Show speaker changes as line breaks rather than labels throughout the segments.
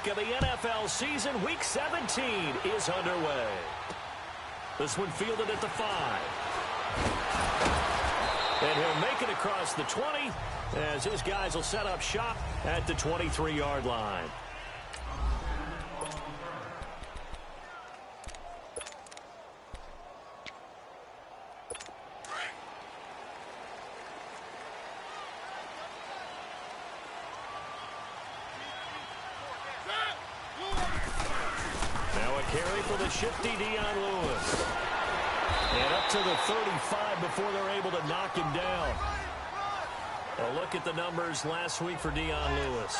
week of the NFL season. Week 17 is underway. This one fielded at the 5. And he'll make it across the 20 as his guys will set up shop at the 23-yard line. Carry for the shifty Dion Lewis. And up to the 35 before they're able to knock him down. A look at the numbers last week for Dion Lewis.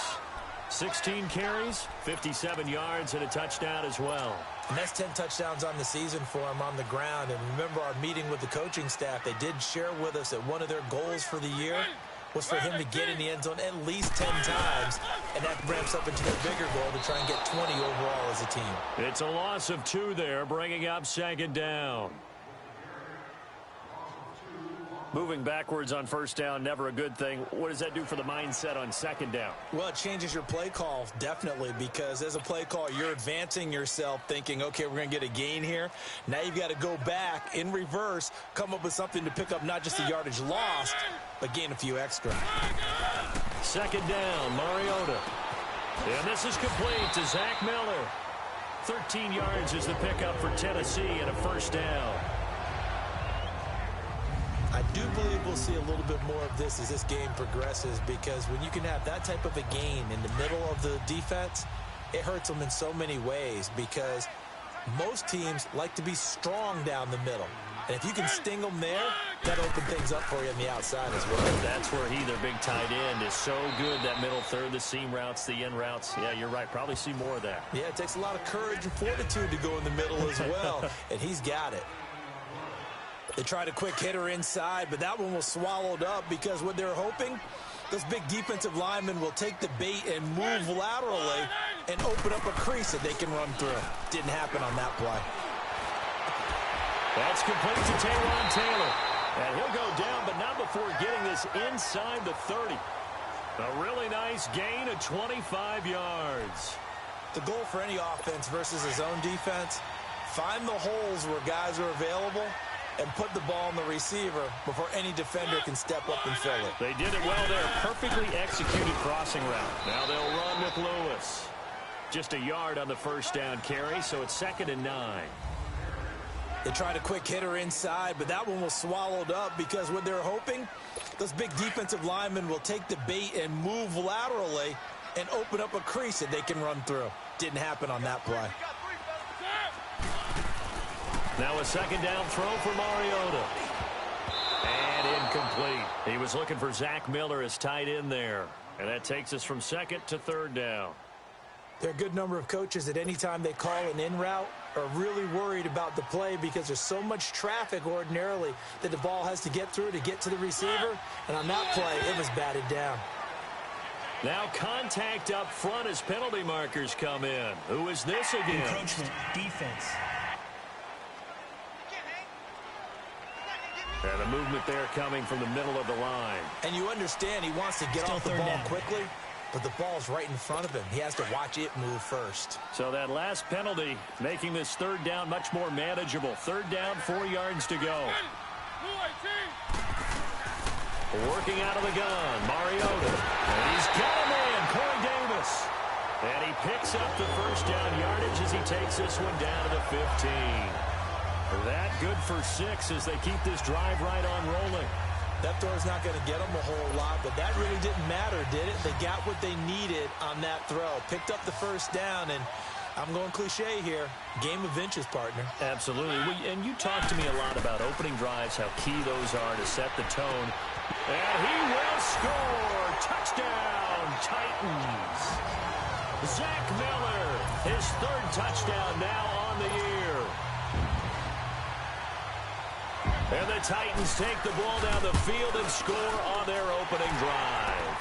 16 carries, 57 yards, and a touchdown as well.
And that's 10 touchdowns on the season for him on the ground. And remember our meeting with the coaching staff, they did share with us that one of their goals for the year was for him to get in the end zone at least 10 times, and that ramps up into their bigger goal to try and get 20 overall as a team.
It's a loss of 2 there, bringing up 2nd down. Moving backwards on 1st down, never a good thing. What does that do for the mindset on 2nd down?
Well, it changes your play call, definitely, because as a play call, you're advancing yourself thinking, okay, we're going to get a gain here. Now you've got to go back in reverse, come up with something to pick up not just the yardage lost, but gain a few extra.
2nd down, Mariota. And this is complete to Zach Miller. 13 yards is the pickup for Tennessee and a 1st down.
I do believe we'll see a little bit more of this as this game progresses, because when you can have that type of a gain in the middle of the defense, it hurts them in so many ways, because most teams like to be strong down the middle. And if you can sting them there, that opens things up for you on the outside as well.
That's where their big tight end, is so good, that middle third, the seam routes, the in routes. Yeah, you're right. Probably see more of that.
Yeah, it takes a lot of courage and fortitude to go in the middle as well, and he's got it. They tried a quick hitter inside, but that one was swallowed up, because what they're hoping, those big defensive linemen will take the bait and move laterally and open up a crease that they can run through. Didn't happen on that play.
That's complete to Taywan Taylor. And he'll go down, but not before getting this inside the 30. A really nice gain of 25 yards.
The goal for any offense versus his own defense, find the holes where guys are available and put the ball on the receiver before any defender can step up and fill it.
They did it well there. Perfectly executed crossing route. Now they'll run with Lewis. Just a yard on the 1st down carry, so it's 2nd and 9.
They tried a quick hitter inside, but that one was swallowed up, because what they're hoping, those big defensive linemen will take the bait and move laterally and open up a crease that they can run through. Didn't happen on that play.
Now a 2nd down throw for Mariota. And incomplete. He was looking for Zach Miller as tight end there. And that takes us from 2nd to 3rd down.
There are a good number of coaches that any time they call an in route are really worried about the play, because there's so much traffic ordinarily that the ball has to get through to get to the receiver. And on that play, it was batted down.
Now contact up front as penalty markers come in. Who is this again?
Encroachment, defense.
And a movement there coming from the middle of the line.
And you understand he wants to get off the ball quickly, but the ball's right in front of him. He has to watch it move first.
So that last penalty making this 3rd down much more manageable. 3rd down, 4 yards to go. Working out of the gun, Mariota. And he's got a man, Corey Davis. And he picks up the 1st down yardage as he takes this one down to the 15. That good for 6 as they keep this drive right on rolling.
That throw's not going to get them a whole lot, but that really didn't matter, did it? They got what they needed on that throw. Picked up the 1st down, and I'm going cliche here. Game of inches, partner.
Absolutely. And you talk to me a lot about opening drives, how key those are to set the tone. And he will score. Touchdown, Titans. Zach Miller, his 3rd touchdown now on the year. And the Titans take the ball down the field and score on their opening drive.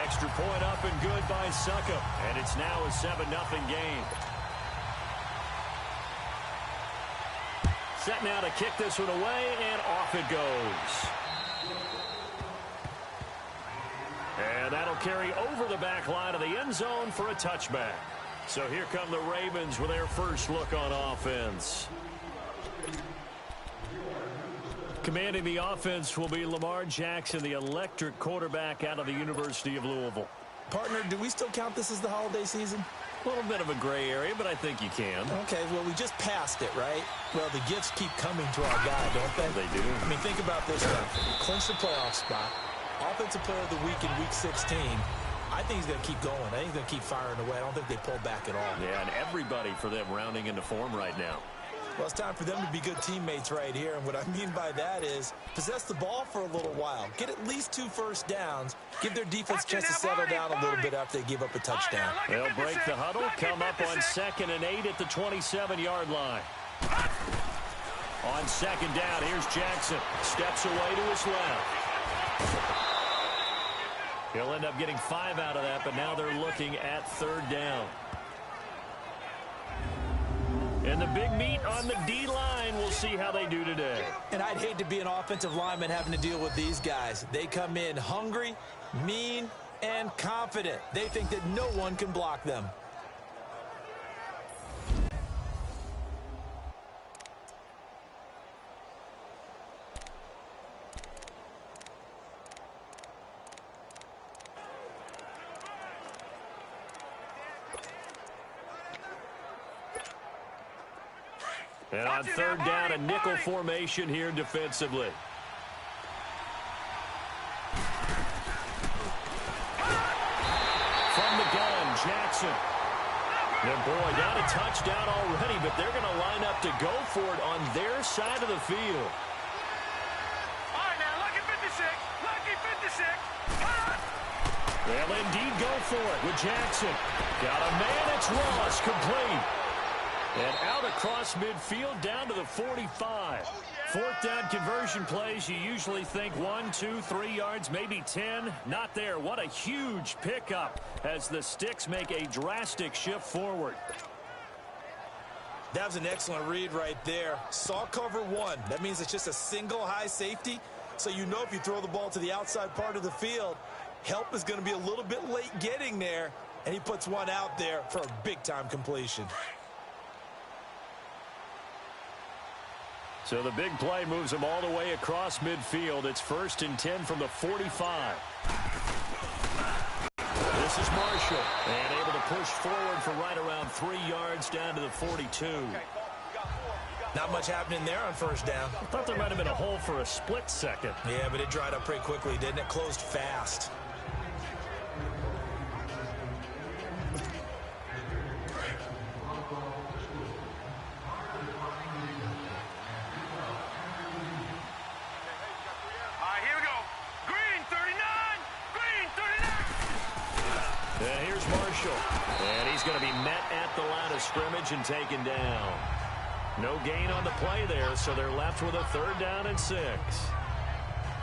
Extra point up and good by Succop. And it's now a 7-0 game. Set now to kick this one away, and off it goes. And that'll carry over the back line of the end zone for a touchback. So here come the Ravens with their first look on offense. Commanding the offense will be Lamar Jackson, the electric quarterback out of the University of Louisville.
Partner, do we still count this as the holiday season?
A little bit of a gray area, but I think you can.
Okay, well, we just passed it, right? Well, the gifts keep coming to our guy, don't they?
They do.
I mean, think about this now. Clinch the playoff spot. Offensive player of the week in Week 16. I think he's going to keep going. I think he's going to keep firing away. I don't think they pull back at all.
Yeah, and everybody for them rounding into form right now.
Well, it's time for them to be good teammates right here. And what I mean by that is possess the ball for a little while. Get at least 2 first downs. Give their defense a chance to settle down a little bit after they give up a touchdown.
They'll break the huddle, come up on 2nd and 8 at the 27-yard line. On 2nd down, here's Jackson. Steps away to his left. He'll end up getting 5 out of that, but now they're looking at 3rd down. And the big meat on the D-line, we'll see how they do today.
And I'd hate to be an offensive lineman having to deal with these guys. They come in hungry, mean, and confident. They think that no one can block them.
And on 3rd down, a nickel formation here defensively. From the gun, Jackson. And boy, got a touchdown already, but they're going to line up to go for it on their side of the field.
All right, now, lucky 56. Lucky 56.
They'll indeed go for it with Jackson. Got a man, it's Ross, complete. And out across midfield down to the 45. 4th down conversion plays, you usually think 1, 2, 3 yards, maybe 10. Not there. What a huge pickup as the Sticks make a drastic shift forward.
That was an excellent read right there. Saw cover 1. That means it's just a single high safety. So you know if you throw the ball to the outside part of the field, help is going to be a little bit late getting there. And he puts one out there for a big-time completion.
So the big play moves them all the way across midfield. It's 1st and 10 from the 45. This is Marshall. And able to push forward for right around 3 yards down to the 42.
Not much happening there on 1st down.
I thought there might have been a hole for a split second.
Yeah, but it dried up pretty quickly, didn't it? Closed fast.
And he's going to be met at the line of scrimmage and taken down. No gain on the play there, so they're left with a 3rd down and 6.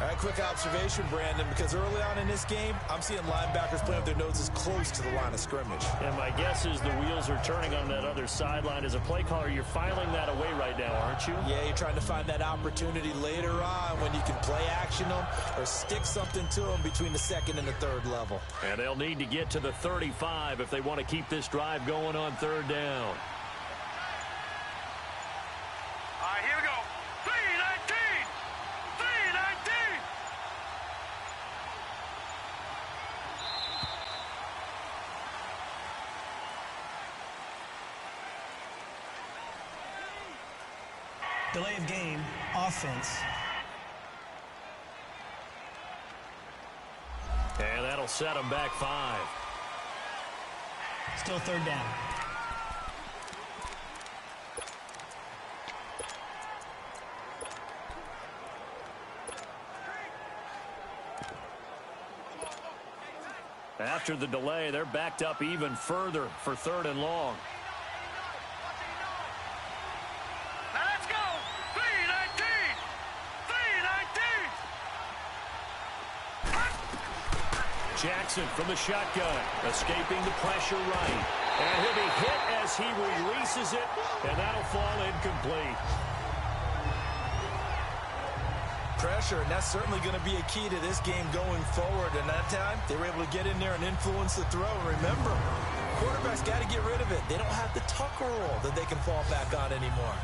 All right, quick observation, Brandon, because early on in this game, I'm seeing linebackers playing with their noses close to the line of scrimmage.
And my guess is the wheels are turning on that other sideline. As a play caller, you're filing that away right now, aren't you?
Yeah, you're trying to find that opportunity later on when you can play action them or stick something to them between the 2nd and the 3rd level.
And they'll need to get to the 35 if they want to keep this drive going on 3rd down.
All right, here we go. 319. 319.
Delay of game, offense.
And that'll set them back 5.
Still 3rd down.
After the delay, they're backed up even further for 3rd and long.
Now let's go. 319. 319.
Jackson from the shotgun, escaping the pressure right. And he'll be hit as he releases it, and that'll fall incomplete.
pressure, and that's certainly going to be a key to this game going forward. And that time, they were able to get in there and influence the throw. And remember, quarterback's got to get rid of it. They don't have the tucker roll that they can fall back on anymore.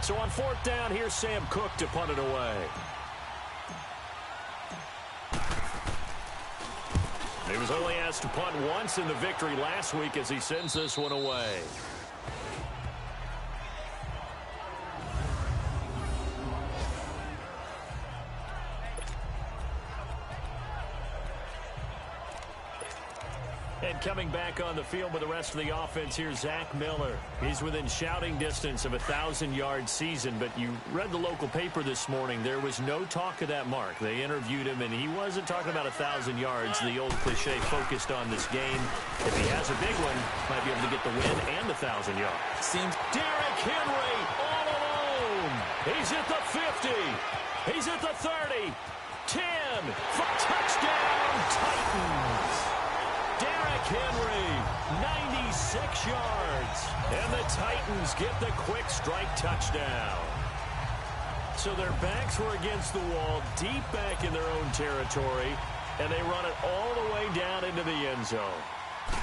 So on fourth down, here's Sam Cook to punt it away. He was only asked to punt once in the victory last week as he sends this one away. And coming back on the field with the rest of the offense, here's Zach Miller. He's within shouting distance of a 1,000-yard season, but you read the local paper this morning. There was no talk of that mark. They interviewed him, and he wasn't talking about 1,000 yards. The old cliche focused on this game. If he has a big one, might be able to get the win and 1,000 yards.
Seems
Derrick Henry all alone. He's at the 50. He's at the 30. 10. For touchdown, Titans. Derrick Henry, 96 yards. And the Titans get the quick strike touchdown. So their backs were against the wall, deep back in their own territory, and they run it all the way down into the end zone.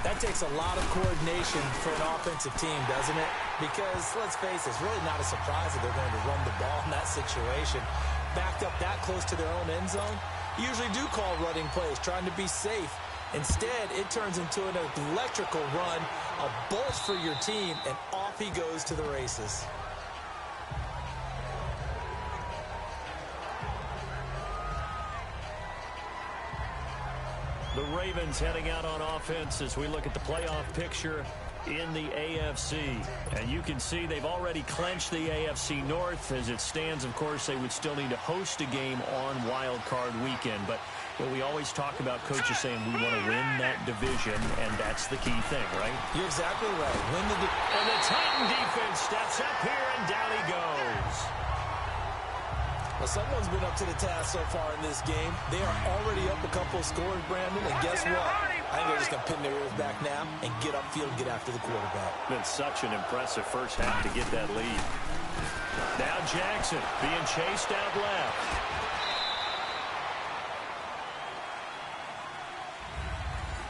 That takes a lot of coordination for an offensive team, doesn't it? Because, let's face it, it's really not a surprise that they're going to run the ball in that situation. Backed up that close to their own end zone, usually do call running plays, trying to be safe. Instead, it turns into an electrical run, a bolt for your team, and off he goes to the races.
The Ravens heading out on offense as we look at the playoff picture in the AFC. And you can see they've already clinched the AFC North. As it stands, of course, they would still need to host a game on Wild Card Weekend. But we always talk about coaches saying we want to win that division, and that's the key thing, right?
You're exactly right.
And the Titan defense steps up here, and down he goes.
Well, someone's been up to the task so far in this game. They are already up a couple of scores, Brandon, and guess what? I think they're just going to pin their ears back now and get upfield and get after the quarterback.
Been such an impressive first half to get that lead. Now Jackson being chased out left.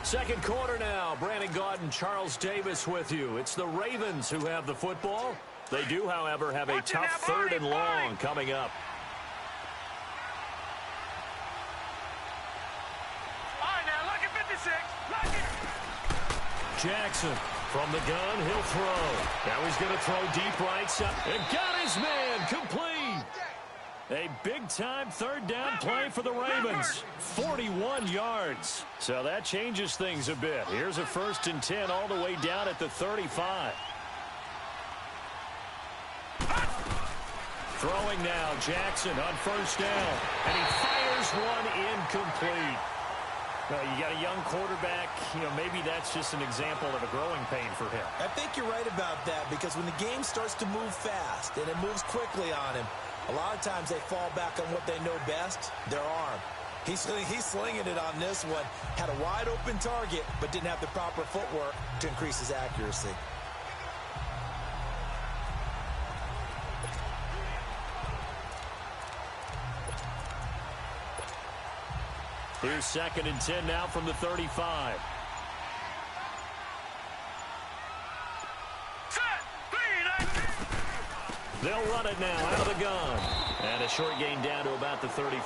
Second quarter now. Brandon Gaudin, Charles Davis with you. It's the Ravens who have the football. They do, however, have a tough third and long coming up. Jackson from the gun, he'll throw. Now he's going to throw deep right side. And got his man complete. A big-time third down play for the Ravens. 41 yards. So that changes things a bit. Here's a 1st and 10 all the way down at the 35. Throwing now, Jackson on 1st down. And he fires one incomplete. You got a young quarterback, maybe that's just an example of a growing pain for him.
I think you're right about that, because when the game starts to move fast and it moves quickly on him, a lot of times they fall back on what they know best, their arm. He's slinging it on this one. Had a wide open target, but didn't have the proper footwork to increase his accuracy.
Here's 2nd and 10 now from the 35. They'll run it now out of the gun. And a short gain down to about the 33.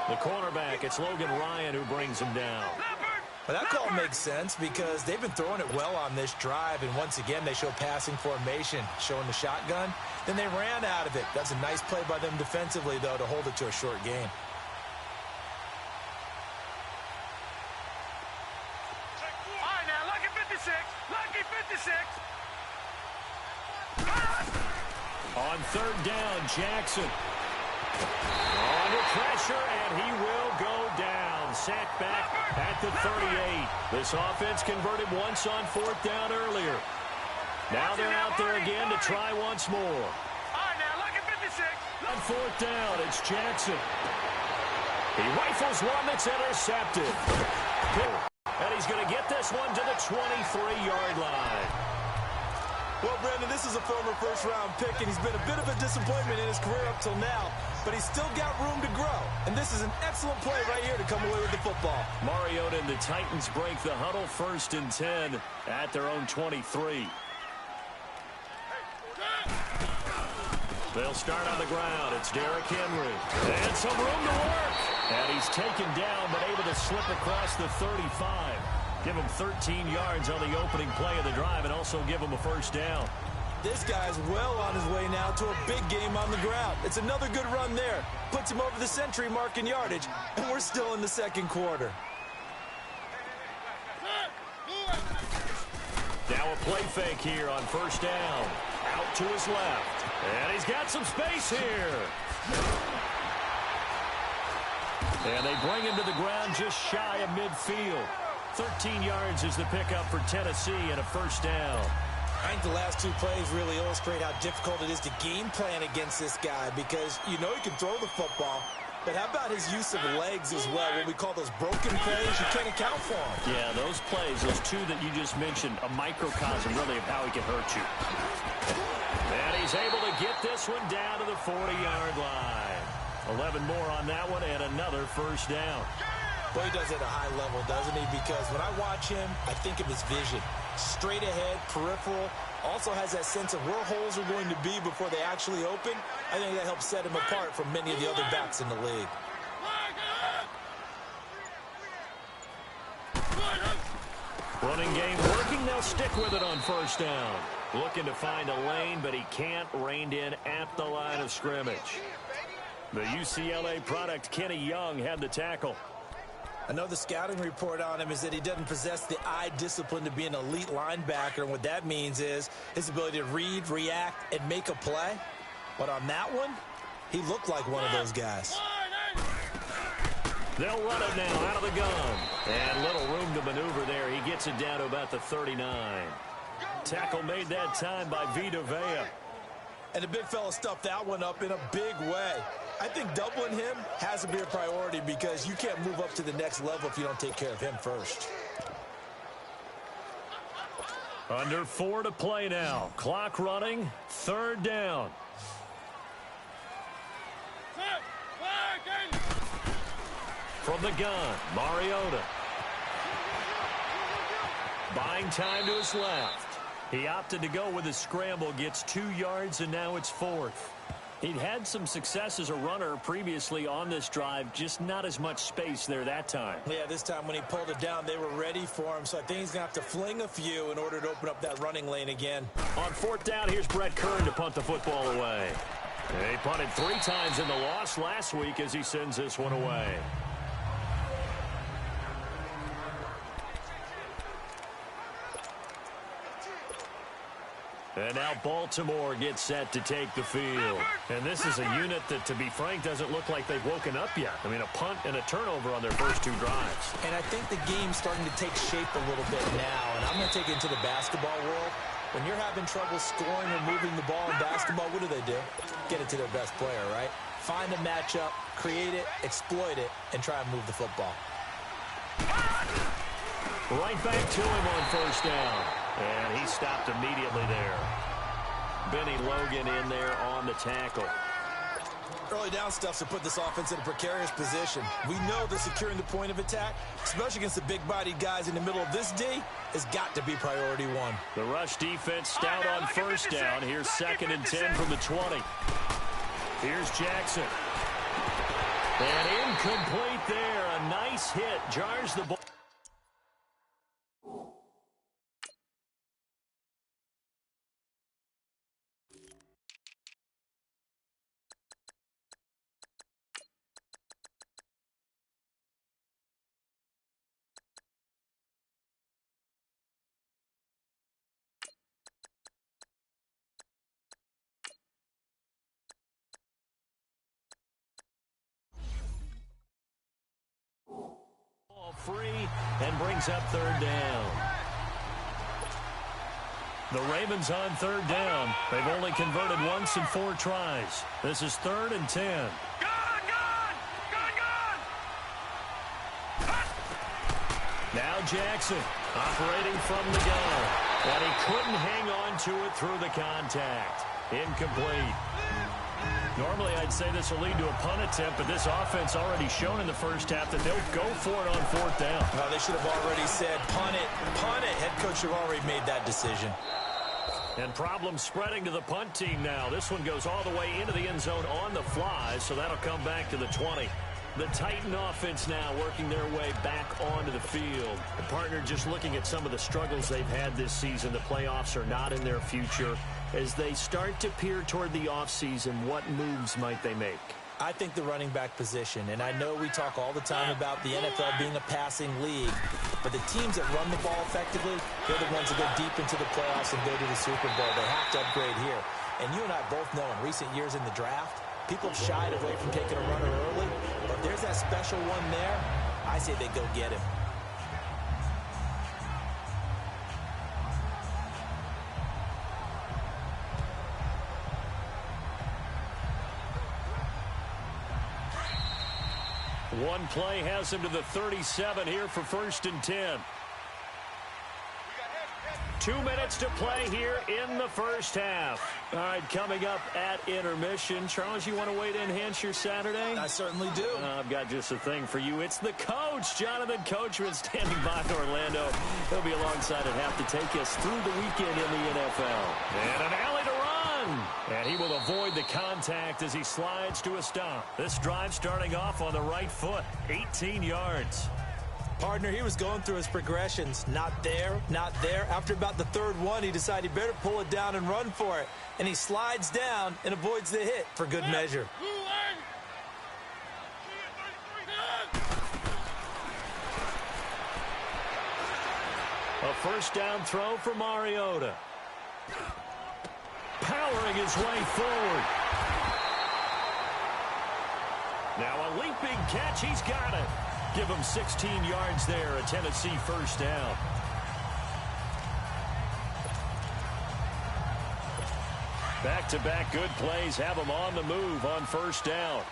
The cornerback, it's Logan Ryan who brings him down.
Well, that call makes sense because they've been throwing it well on this drive, and once again they show passing formation, showing the shotgun. Then they ran out of it. That's a nice play by them defensively, though, to hold it to a short gain.
On 3rd down, Jackson. Under pressure, and he will go down. Sacked back at the 38. This offense converted once on 4th down earlier. Now they're out there again to try once more. On 4th down, it's Jackson. He rifles one that's intercepted. And he's going to get this one to the 23-yard line.
Well, Brandon, this is a former first-round pick, and he's been a bit of a disappointment in his career up till now, but he's still got room to grow. And this is an excellent play right here to come away with the football.
Mariota and the Titans break the huddle, 1st and 10 at their own 23. They'll start on the ground. It's Derrick Henry. And some room to work. And he's taken down, but able to slip across the 35. Give him 13 yards on the opening play of the drive and also give him a first down.
This guy's well on his way now to a big game on the ground. It's another good run there. Puts him over the century mark in yardage, and we're still in the second quarter.
Now a play fake here on first down. Out to his left. And he's got some space here. And they bring him to the ground just shy of midfield. 13 yards is the pickup for Tennessee and a first down.
I think the last two plays really illustrate how difficult it is to game plan against this guy because you know he can throw the football, but how about his use of legs as well? What we call those broken plays, you can't account for them.
Yeah, those plays, those two that you just mentioned, a microcosm really of how he can hurt you. And he's able to get this one down to the 40-yard line. 11 more on that one and another first down.
Well, he does it at a high level, doesn't he? Because when I watch him, I think of his vision. Straight ahead, peripheral. Also has that sense of where holes are going to be before they actually open. I think that helps set him apart from many of the other backs in the league.
Running game working. They'll stick with it on first down. Looking to find a lane, but he can't. Reined in at the line of scrimmage. The UCLA product, Kenny Young, had the tackle.
Another scouting report on him is that he doesn't possess the eye discipline to be an elite linebacker. And what that means is his ability to read, react, and make a play. But on that one, he looked like one of those guys.
They'll run it now out of the gun. And little room to maneuver there. He gets it down to about the 39. Tackle made that time by Vita Vea.
And the big fella stuffed that one up in a big way. I think doubling him has to be a priority because you can't move up to the next level if you don't take care of him first.
Under 4 to play now. Clock running. 3rd down. From the gun, Mariota. Buying time to his left. He opted to go with a scramble, gets 2 yards, and now it's 4th. He'd had some success as a runner previously on this drive, just not as much space there that time.
Yeah, this time when he pulled it down, they were ready for him, so I think he's going to have to fling a few in order to open up that running lane again.
On 4th down, here's Brett Kern to punt the football away. He punted 3 times in the loss last week as he sends this one away. And now Baltimore gets set to take the field. And this is a unit that, to be frank, doesn't look like they've woken up yet. I mean, a punt and a turnover on their first 2 drives.
And I think the game's starting to take shape a little bit now. And I'm going to take it into the basketball world. When you're having trouble scoring or moving the ball in basketball, what do? Get it to their best player, right? Find a matchup, create it, exploit it, and try and move the football.
Right back to him on first down. And he stopped immediately there. Benny Logan in there on the tackle.
Early down stuff to put this offense in a precarious position. We know that securing the point of attack, especially against the big-bodied guys in the middle of this D, has got to be priority 1.
The rush defense stout on first down. Here's 2nd and 10 from the 20. Here's Jackson. And incomplete there. A nice hit. Jars the ball. Free and brings up 3rd down. The Ravens on 3rd down. They've only converted once in 4 tries. This is 3rd and 10. Now Jackson operating from the gun. And he couldn't hang on to it through the contact. Incomplete. Normally, I'd say this will lead to a punt attempt, but this offense already shown in the first half that they'll go for it on fourth down.
No, they should have already said, punt it, punt it. Head coach should have already made that decision.
And problems spreading to the punt team now. This one goes all the way into the end zone on the fly, so that'll come back to the 20. The Titan offense now working their way back onto the field. The partner just looking at some of the struggles they've had this season. The playoffs are not in their future. As they start to peer toward the offseason, what moves might they make?
I think the running back position, and I know we talk all the time about the NFL being a passing league, but the teams that run the ball effectively, they're the ones that go deep into the playoffs and go to the Super Bowl. They have to upgrade here. And you and I both know in recent years in the draft, people have shied away from taking a runner early, but if there's that special one there, I say they go get him.
One play has him to the 37 here for 1st and 10. 2 minutes to play here in the first half. All right, coming up at intermission. Charles, you want to wait to enhance your Saturday?
I certainly do.
I've got just a thing for you. It's the coach, Jonathan Coachman, standing by in Orlando. He'll be alongside at half to take us through the weekend in the NFL. And an alley to run. And he will avoid the contact as he slides to a stop. This drive starting off on the right foot. 18 yards.
Partner, he was going through his progressions. Not there, not there. After about the third one, he decided he better pull it down and run for it. And he slides down and avoids the hit for good measure.
A first down throw for Mariota. Powering his way forward. Now a leaping catch. He's got it. Give him 16 yards there. A Tennessee first down. Back-to-back good plays have him on the move on first down.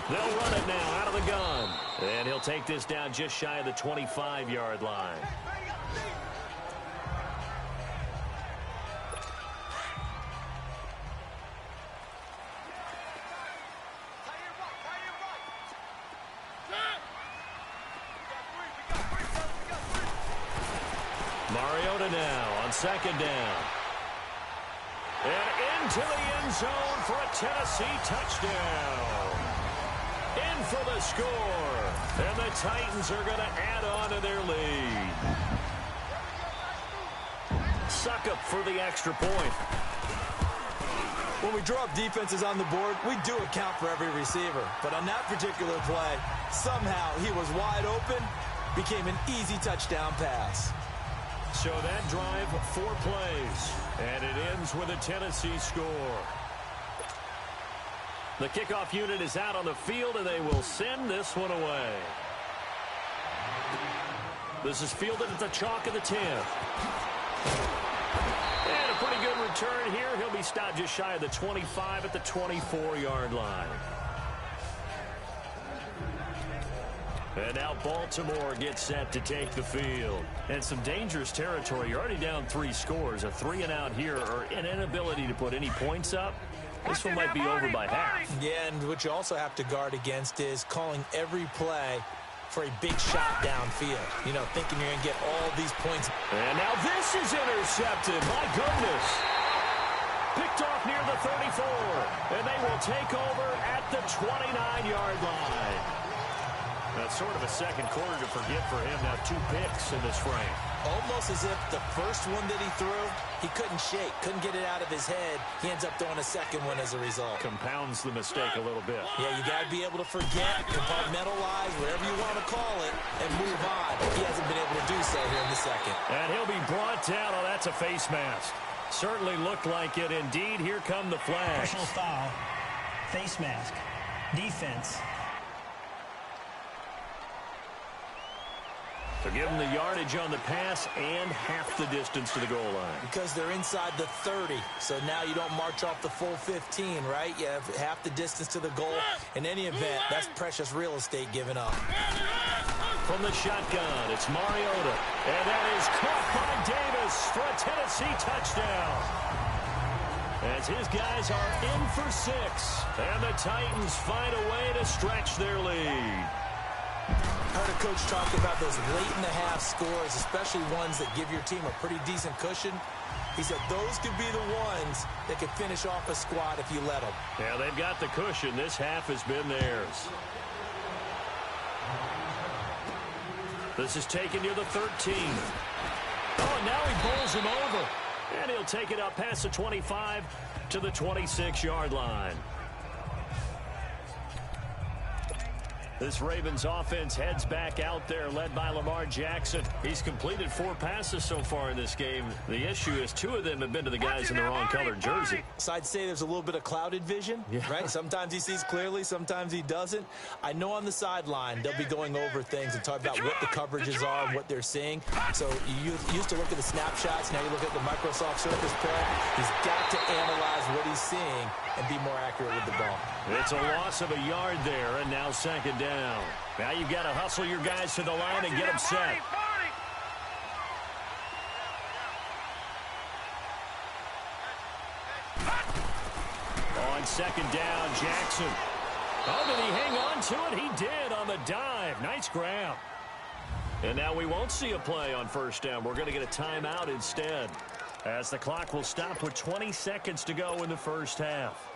They'll run it now out of the gun. And he'll take this down just shy of the 25-yard line. Mariota now on second down. And into the end zone for a Tennessee touchdown. In for the score. And the Titans are going to add on to their lead. Succop for the extra point.
When we draw up defenses on the board, we do account for every receiver. But on that particular play, somehow he was wide open, became an easy touchdown pass.
So that drive, 4 plays. And it ends with a Tennessee score. The kickoff unit is out on the field, and they will send this one away. This is fielded at the chalk of the 10. And a pretty good return here. He'll be stopped just shy of the 25 at the 24-yard line. And now Baltimore gets set to take the field. And some dangerous territory. You're already down 3 scores. A 3-and-out here, or an inability to put any points up. This one might be over by half.
Yeah, and what you also have to guard against is calling every play for a big shot downfield. You know, thinking you're going to get all these points.
And now this is intercepted. My goodness. Picked off near the 34. And they will take over at the 29-yard line. That's sort of a second quarter to forget for him. Now 2 picks in this frame.
Almost as if the first one that he threw, he couldn't shake, couldn't get it out of his head. He ends up throwing a second one as a result.
Compounds the mistake a little bit.
Yeah, you got to be able to forget, compartmentalize, whatever you want to call it, and move on. He hasn't been able to do so here in the second.
And he'll be brought down. Oh, that's a face mask. Certainly looked like it. Indeed, here come the flags.
Personal foul. Face mask. Defense.
To give them the yardage on the pass and half the distance to the goal line.
Because they're inside the 30, so now you don't march off the full 15, right? You have half the distance to the goal. In any event, that's precious real estate given up.
From the shotgun, it's Mariota. And that is caught by Davis for a Tennessee touchdown. As his guys are in for 6. And the Titans find a way to stretch their lead.
I heard a coach talk about those late-in-the-half scores, especially ones that give your team a pretty decent cushion. He said those could be the ones that could finish off a squad if you let them.
Yeah, they've got the cushion. This half has been theirs. This is taken near the 13. Oh, and now he bowls him over. And he'll take it up past the 25 to the 26-yard line. This Ravens offense heads back out there, led by Lamar Jackson. He's completed 4 passes so far in this game. The issue is 2 of them have been to the guys in the wrong colored jersey.
So I'd say there's a little bit of clouded vision, right? Sometimes he sees clearly, sometimes he doesn't. I know on the sideline they'll be going over things and talk about what the coverages are and what they're seeing. So you used to look at the snapshots, now you look at the Microsoft Surface Pro. He's got to analyze what he's seeing and be more accurate with the ball.
It's a loss of a yard there, and now second down. Now you've got to hustle your guys to the line and get them set. On second down, Jackson. Oh, did he hang on to it? He did on the dive. Nice grab. And now we won't see a play on first down. We're going to get a timeout instead, as the clock will stop with 20 seconds to go in the first half.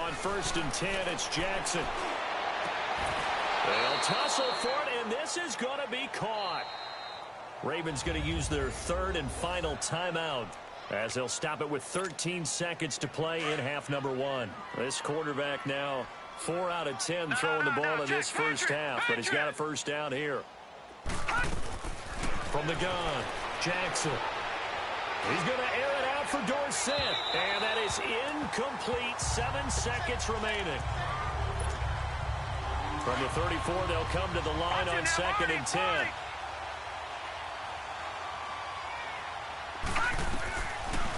On first and 10, it's Jackson. They'll tussle for it, and this is going to be caught. Ravens going to use their 3rd and final timeout, as they'll stop it with 13 seconds to play in half number 1. This quarterback now 4 out of 10 throwing the ball in this first half, but he's got a first down here. From the gun, Jackson. He's going to air it out for Dorsett, and that is incomplete. 7 seconds remaining. From the 34, they'll come to the line on second and 10.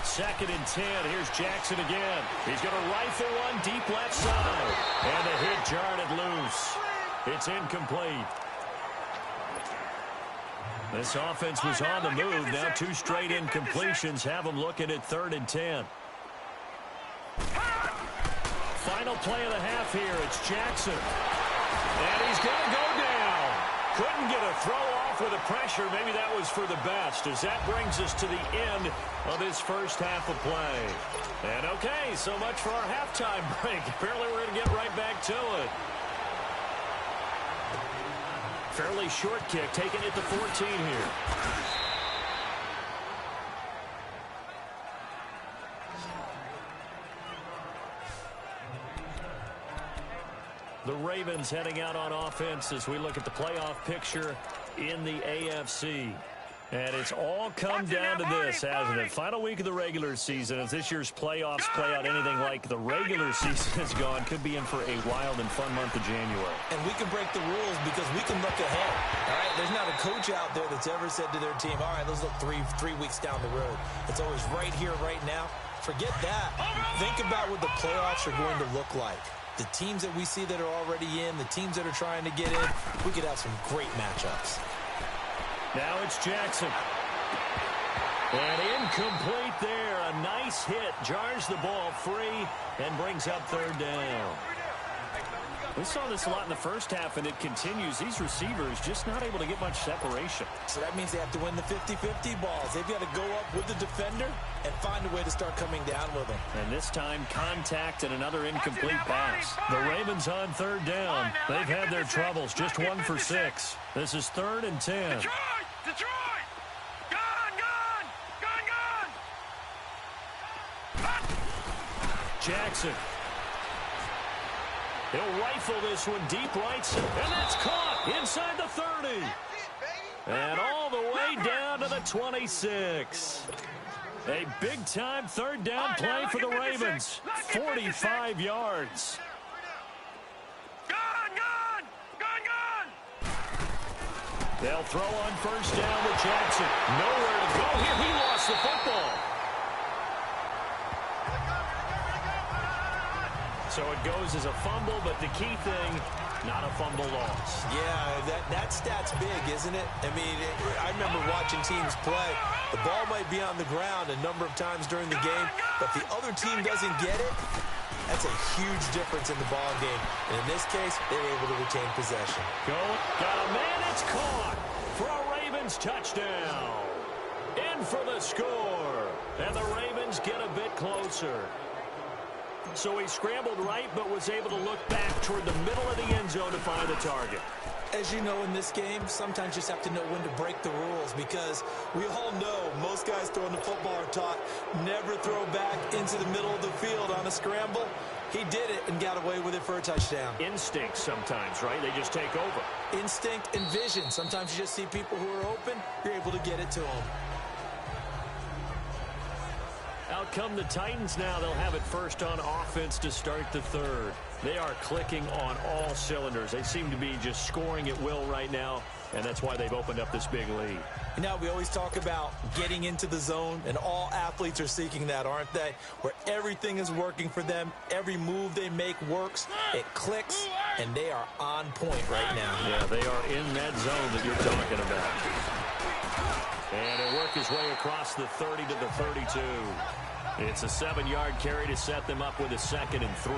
Second and 10. Here's Jackson again. He's going to rifle one deep left side. And the hit jarred it loose. It's incomplete. This offense was on the move. Now 2 straight incompletions have them looking at 3rd and 10. Final play of the half here. It's Jackson. And he's going to go down. Couldn't get a throw off with the pressure. Maybe that was for the best, as that brings us to the end of this first half of play. And okay, so much for our halftime break. Apparently we're going to get right back to it. Fairly short kick, taking it to 14 here. The Ravens heading out on offense as we look at the playoff picture in the AFC. And it's all come down to this, hasn't it? Final week of the regular season. As this year's playoffs play out anything like the regular season has gone, could be in for a wild and fun month of January.
And we can break the rules because we can look ahead. All right, there's not a coach out there that's ever said to their team, all right, let's look three weeks down the road. It's always right here, right now. Forget that. Think about what the playoffs are going to look like. The teams that we see that are already in, the teams that are trying to get in, we could have some great matchups.
Now it's Jackson. And incomplete there. A nice hit. Jars the ball free and brings up 3rd down. We saw this a lot in the first half, and it continues. These receivers just not able to get much separation.
So that means they have to win the 50-50 balls. They've got to go up with the defender and find a way to start coming down with them.
And this time, contact and another incomplete pass. The Ravens on 3rd down. They've had their troubles. Just 1 for 6. This is 3rd and 10.
Detroit! Gone!
Jackson. He'll rifle this one deep right, and that's caught inside the 30. And all the way down to the 26. A big-time third down play for the Ravens. 45 yards. They'll throw on first down to Jackson. Nowhere to go here. He lost the football. So it goes as a fumble, but the key thing, not a fumble loss.
Yeah, that stat's big, isn't it? I mean, I remember watching teams play. The ball might be on the ground a number of times during the game, but if the other team doesn't get it, that's a huge difference in the ball game. And in this case, they were able to retain possession.
Going, got a man, it's caught for a Ravens touchdown. In for the score. And the Ravens get a bit closer. So he scrambled right, but was able to look back toward the middle of the end zone to find the target.
As you know, in this game, sometimes you just have to know when to break the rules, because we all know most guys throwing the football are taught never throw back into the middle of the field on a scramble. He did it and got away with it for a touchdown.
Instinct sometimes, right? They just take over.
Instinct and vision. Sometimes you just see people who are open, you're able to get it to them.
Out come the Titans now. They'll have it first on offense to start the third. They are clicking on all cylinders. They seem to be just scoring at will right now, and that's why they've opened up this big lead.
You know, we always talk about getting into the zone, and all athletes are seeking that, aren't they? Where everything is working for them. Every move they make works. It clicks, and they are on point right now.
Yeah, they are in that zone that you're talking about. And he'll work his way across the 30 to the 32. It's a 7-yard carry to set them up with a 2nd and 3.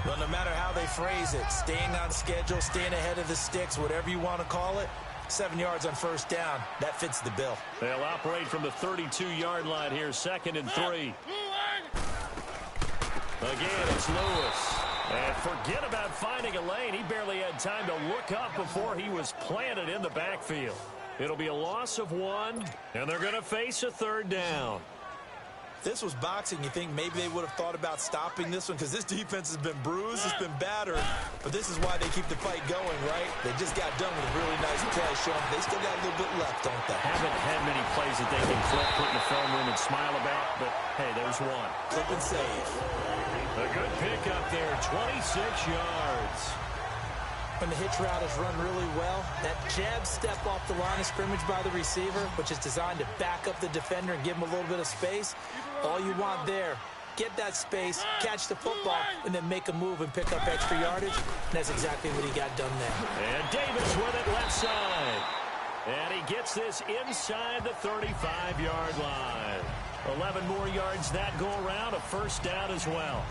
Well, no matter how they phrase it, staying on schedule, staying ahead of the sticks, whatever you want to call it, 7 yards on first down, that fits the bill.
They'll operate from the 32-yard line here, 2nd and 3. Again, it's Lewis. And forget about finding a lane. He barely had time to look up before he was planted in the backfield. It'll be a loss of 1, and they're going to face a 3rd down.
This was boxing. You think maybe they would have thought about stopping this one, because this defense has been bruised, it's been battered, but this is why they keep the fight going, right? They just got done with a really nice play, showing they still got a little bit left, don't they?
Haven't had many plays that they can flip, put in the film room and smile about, but hey, there's one.
Clip and save.
A good pick up there, 26 yards.
When the hitch route is run really well, that jab step off the line of scrimmage by the receiver, which is designed to back up the defender and give him a little bit of space, all you want there, get that space, catch the football, and then make a move and pick up extra yardage. And that's exactly what he got done there.
And Davis with it left side. And he gets this inside the 35-yard line. 11 more yards that go around, a first down as well.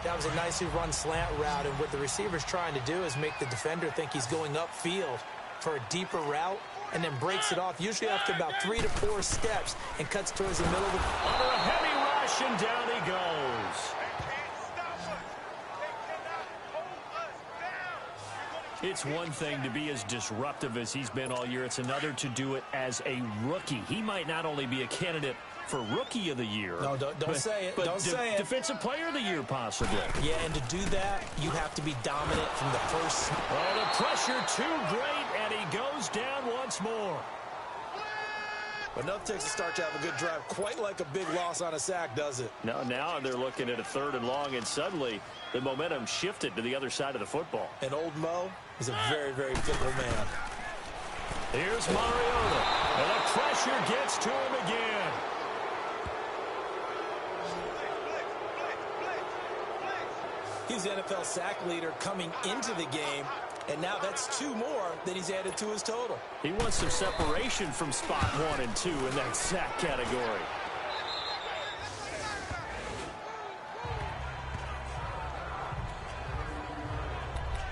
That was a nicely run slant route, and what the receiver's trying to do is make the defender think he's going upfield for a deeper route, and then breaks it off, usually after about 3 to 4 steps, and cuts towards the middle of the...
Under a heavy rush, and down he goes. It's one thing to be as disruptive as he's been all year. It's another to do it as a rookie. He might not only be a candidate for Rookie of the Year.
No, don't say it.
But
don't say it.
Defensive Player of the Year, possibly.
Yeah, and to do that, you have to be dominant from the first...
Oh, the pressure too great, and he goes down once more.
Enough takes to start to have a good drive. Quite like a big loss on a sack, does it?
Now they're looking at a 3rd and long, and suddenly the momentum shifted to the other side of the football.
And old Mo is a very, very fickle man.
Here's Mariota, and the pressure gets to him again.
He's the NFL sack leader coming into the game, and now that's 2 more that he's added to his total.
He wants some separation from spot 1 and 2 in that sack category.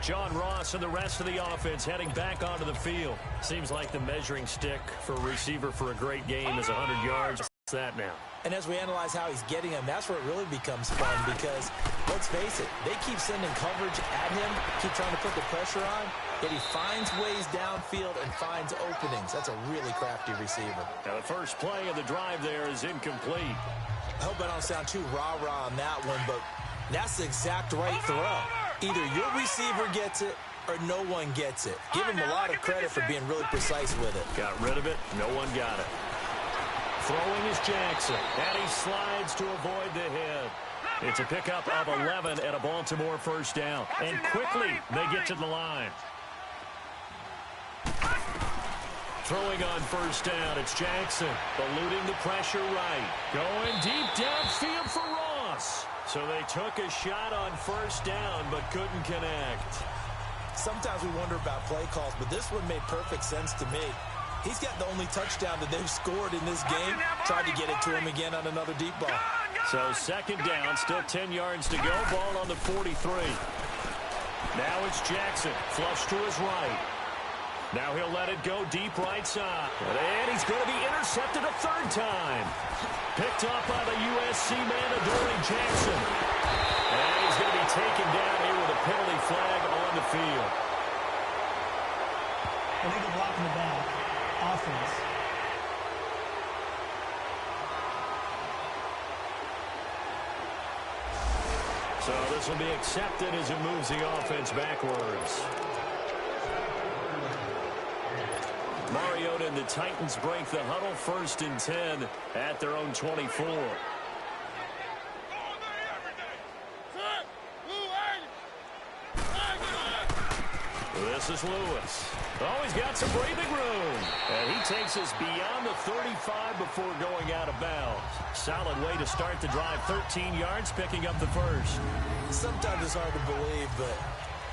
John Ross and the rest of the offense heading back onto the field. Seems like the measuring stick for a receiver for a great game is 100 yards. What's that now?
And as we analyze how he's getting him, that's where it really becomes fun, because, let's face it, they keep sending coverage at him, keep trying to put the pressure on, yet he finds ways downfield and finds openings. That's a really crafty receiver.
Now the first play of the drive there is incomplete.
I hope I don't sound too rah-rah on that one, but that's the exact right throw. Either your receiver gets it or no one gets it. Give him a lot of credit for being really precise with it.
Got rid of it. No one got it. Throwing is Jackson, and he slides to avoid the hit. It's a pickup of 11 and a Baltimore first down. And quickly, they get to the line. Throwing on first down, it's Jackson, eluding the pressure right. Going deep downfield for Ross. So they took a shot on first down, but couldn't connect.
Sometimes we wonder about play calls, but this one made perfect sense to me. He's got the only touchdown that they've scored in this game. Tried to get it to him again on another deep ball.
So second down, still 10 yards to go. Ball on the 43. Now it's Jackson, flush to his right. Now he'll let it go deep right side. And he's going to be intercepted a third time. Picked up by the USC man, Adoree Jackson. And he's going to be taken down here with a penalty flag on the field.
Illegal block in the back. Offense.
So this will be accepted as it moves the offense backwards. Mariota and the Titans break the huddle, 1st and 10 at their own 24. This is Lewis. Oh, he's got some breathing room. And he takes us beyond the 35 before going out of bounds. Solid way to start the drive. 13 yards, picking up the first.
Sometimes it's hard to believe, but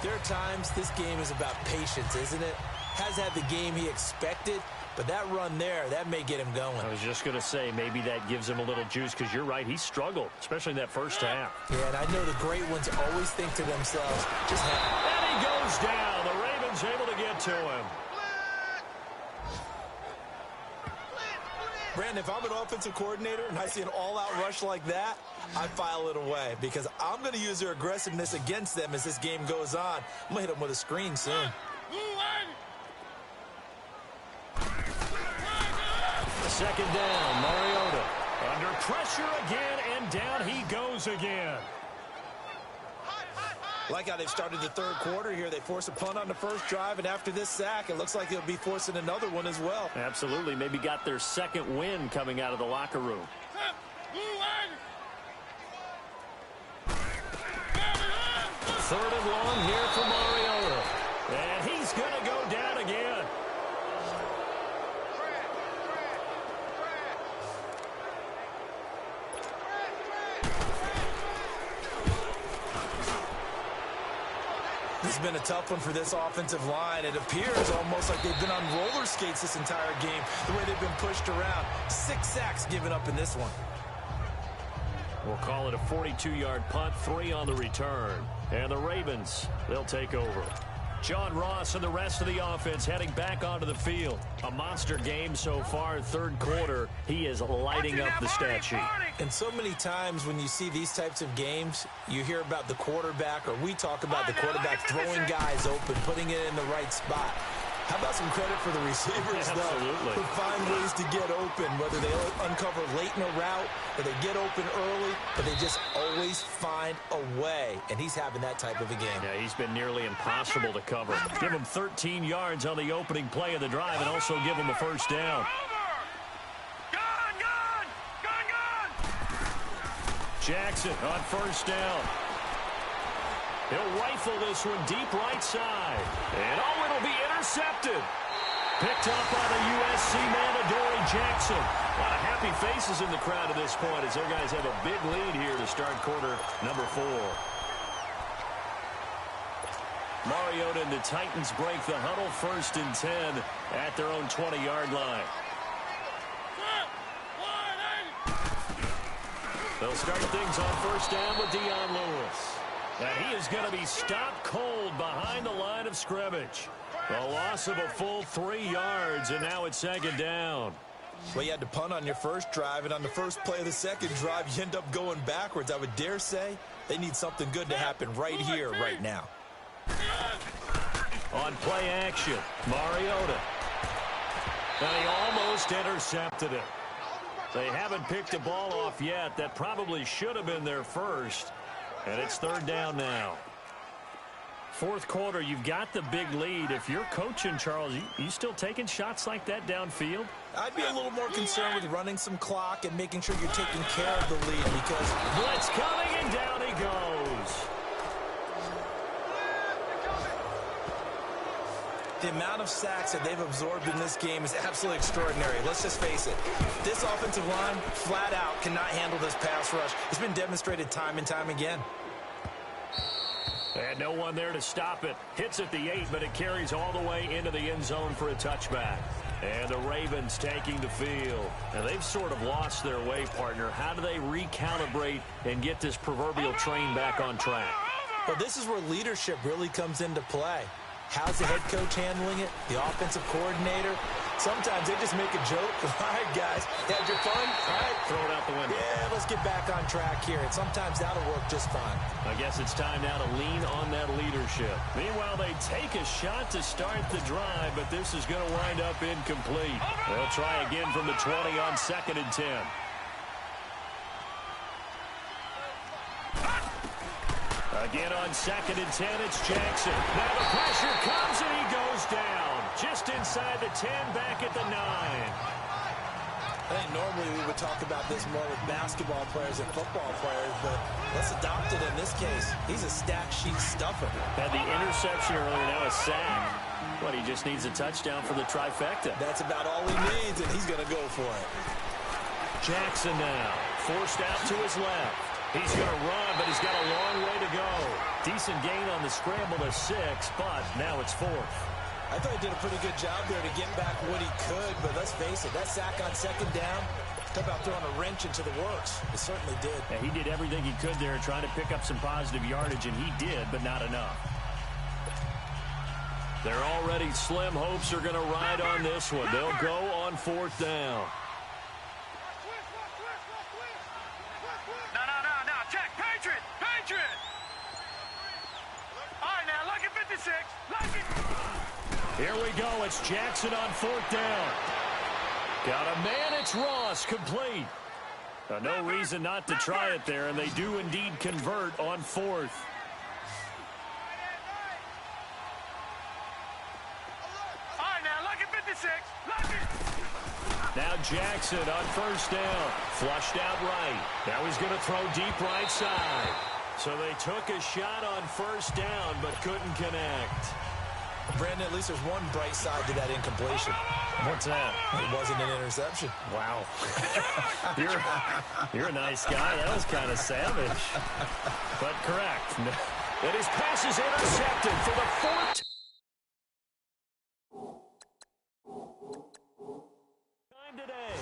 there are times this game is about patience, isn't it? Has had the game he expected, but that run there, that may get him going.
I was just going to say, maybe that gives him a little juice, because you're right, he struggled, especially in that first half.
Yeah, and I know the great ones always think to themselves, just have...
And he goes down. The Ravens able to get to him.
Brandon, if I'm an offensive coordinator and I see an all-out rush like that, I file it away because I'm going to use their aggressiveness against them as this game goes on. I'm going to hit them with a screen soon.
Second down, Mariota. Under pressure again, and down he goes again.
Like how they've started the third quarter here. They force a punt on the first drive, and after this sack, it looks like they'll be forcing another one as well.
Absolutely. Maybe got their second win coming out of the locker room. Third and long here for Mariota. And he's going to go down again.
This has been a tough one for this offensive line. It appears almost like they've been on roller skates this entire game, the way they've been pushed around. 6 sacks given up in this one.
We'll call it a 42-yard punt, 3 on the return. And the Ravens, they'll take over. John Ross and the rest of the offense heading back onto the field. A monster game so far, third quarter. He is lighting up the stat sheet.
And so many times when you see these types of games, you hear about the quarterback, or we talk about the quarterback throwing guys open, putting it in the right spot. How about some credit for the receivers, though, who find ways to get open, whether they uncover late in a route or they get open early, but they just always find a way, and he's having that type of a game.
Yeah, he's been nearly impossible to cover. Give him 13 yards on the opening play of the drive and also give him a first down. Jackson on first down. He'll rifle this one deep right side. And oh, it'll be intercepted. Picked up by the USC man, Adoree Jackson. A lot of happy faces in the crowd at this point as their guys have a big lead here to start quarter number 4. Mariota and the Titans break the huddle, 1st and 10 at their own 20-yard line. They'll start things on first down with Dion Lewis. And he is going to be stopped cold behind the line of scrimmage. A loss of a full 3 yards, and now it's 2nd down.
Well, you had to punt on your first drive, and on the first play of the second drive, you end up going backwards. I would dare say they need something good to happen right here, right now.
On play action, Mariota. And he almost intercepted it. They haven't picked a ball off yet. That probably should have been their first. And it's 3rd down now. Fourth quarter, you've got the big lead. If you're coaching, Charles, you still taking shots like that downfield?
I'd be a little more concerned with running some clock and making sure you're taking care of the lead because
blitz coming, and down he goes.
the amount of sacks that they've absorbed in this game is absolutely extraordinary. Let's just face it. This offensive line, flat out, cannot handle this pass rush. It's been demonstrated time and time again.
And no one there to stop it. Hits at the 8, but it carries all the way into the end zone for a touchback. And the Ravens taking the field. Now, they've sort of lost their way, partner. How do they recalibrate and get this proverbial train back on track?
Well, this is where leadership really comes into play. How's the head coach handling it? The offensive coordinator? Sometimes they just make a joke. All right, guys, had your fun? All right.
Throw it out the window.
Yeah, let's get back on track here. And sometimes that'll work just fine.
I guess it's time now to lean on that leadership. Meanwhile, they take a shot to start the drive, but this is going to wind up incomplete. They'll try again from the 20 on 2nd and 10. Again on 2nd and 10, it's Jackson. Now the pressure comes and he goes down. Just inside the 10, back at the 9.
I think normally we would talk about this more with basketball players and football players, but let's adopt it in this case. He's a stat sheet stuffer.
Had the interception earlier, now a sack. But he just needs a touchdown for the trifecta.
That's about all he needs, and he's going to go for it.
Jackson now, forced out to his left. He's going to run, but he's got a long way to go. Decent gain on the scramble to 6, but now it's 4th.
I thought he did a pretty good job there to get back what he could, but let's face it, that sack on 2nd down, talk about throwing a wrench into the works. It certainly did.
Yeah, he did everything he could there trying to pick up some positive yardage, and he did, but not enough. Their already slim hopes are going to ride on this one. They'll go on 4th down. Here we go. It's Jackson on 4th down. Got a man. It's Ross. Complete. No reason not to try it there, and they do indeed convert on 4th.
All right, now, look at 56. Look it.
Now Jackson on 1st down. Flushed out right. Now he's going to throw deep right side. So they took a shot on 1st down, but couldn't connect.
Brandon, at least there's one bright side to that incompletion.
What's that?
It wasn't an interception.
Wow. You're a nice guy. That was kind of savage. But correct. And his pass is intercepted for the 4th time today.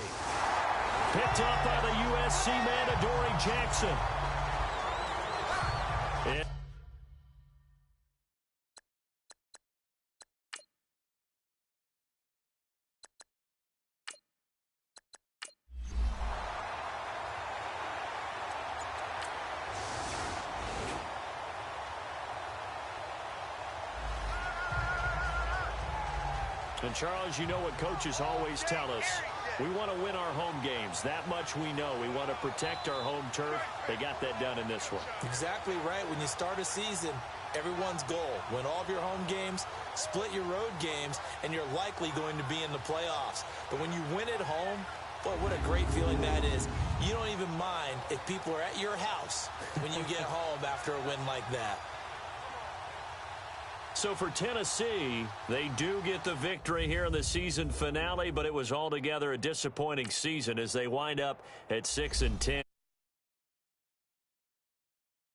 Picked up by the USC man, Adoree Jackson. And, Charles, you know what coaches always tell us. We want to win our home games. That much we know. We want to protect our home turf. They got that done in this one.
Exactly right. When you start a season, everyone's goal, win all of your home games, split your road games, and you're likely going to be in the playoffs. But when you win at home, boy, what a great feeling that is. You don't even mind if people are at your house when you get home after a win like that.
So for Tennessee, they do get the victory here in the season finale, but it was altogether a disappointing season as they wind up at 6-10.